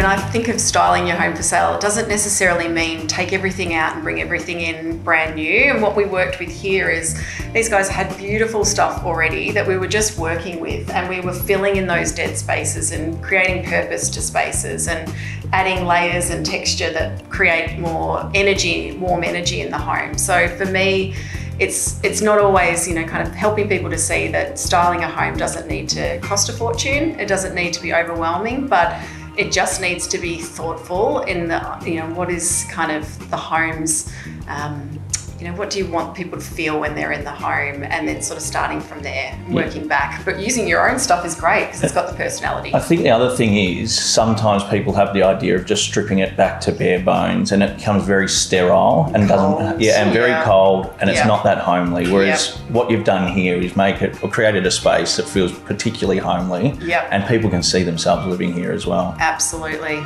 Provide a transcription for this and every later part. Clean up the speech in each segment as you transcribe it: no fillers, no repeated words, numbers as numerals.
I think of styling your home for sale, it doesn't necessarily mean take everything out and bring everything in brand new. And what we worked with here is these guys had beautiful stuff already that we were just working with, and we were filling in those dead spaces and creating purpose to spaces and adding layers and texture that create more energy, warm energy in the home. So for me, it's not always, you know, kind of helping people to see that styling a home doesn't need to cost a fortune. It doesn't need to be overwhelming, but it just needs to be thoughtful in the, you know, what is kind of the home's, you know, what do you want people to feel when they're in the home, and then sort of starting from there, working back. But using your own stuff is great because it's got the personality. I think the other thing is sometimes people have the idea of just stripping it back to bare bones, and it becomes very sterile and very cold, and it's not that homely. Whereas what you've done here is created a space that feels particularly homely, and people can see themselves living here as well. Absolutely.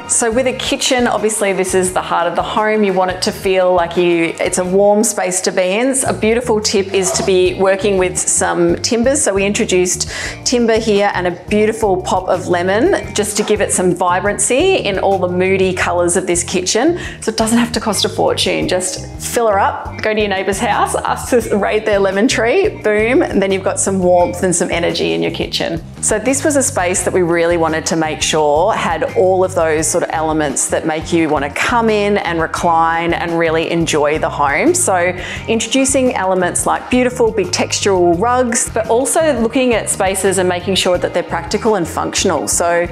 So with a kitchen, obviously this is the heart of the home. You want it to feel like it's a warm space to be in. A beautiful tip is to be working with some timbers. So we introduced timber here and a beautiful pop of lemon just to give it some vibrancy in all the moody colours of this kitchen. So it doesn't have to cost a fortune. Just fill her up, go to your neighbour's house, ask to raid their lemon tree, boom, and then you've got some warmth and some energy in your kitchen. So this was a space that we really wanted to make sure had all of those sort of elements that make you want to come in and recline and really enjoy the home. So introducing elements like beautiful big textural rugs, but also looking at spaces and making sure that they're practical and functional. So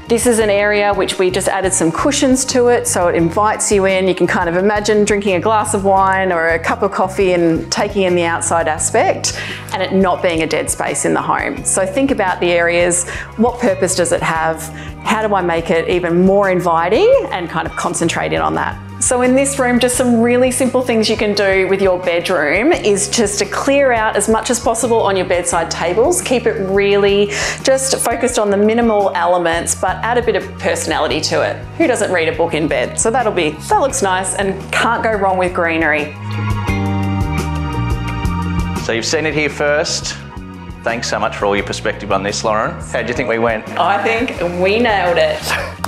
this is an area which we just added some cushions to it, so it invites you in. You can kind of imagine drinking a glass of wine or a cup of coffee and taking in the outside aspect, and it not being a dead space in the home. So think about the areas, what purpose does it have? How do I make it even more inviting, and kind of concentrate in on that. So in this room, just some really simple things you can do with your bedroom is just to clear out as much as possible on your bedside tables. Keep it really just focused on the minimal elements, but add a bit of personality to it. Who doesn't read a book in bed? So that looks nice and can't go wrong with greenery. So you've seen it here first. Thanks so much for all your perspective on this, Lauren. How do you think we went? I think we nailed it.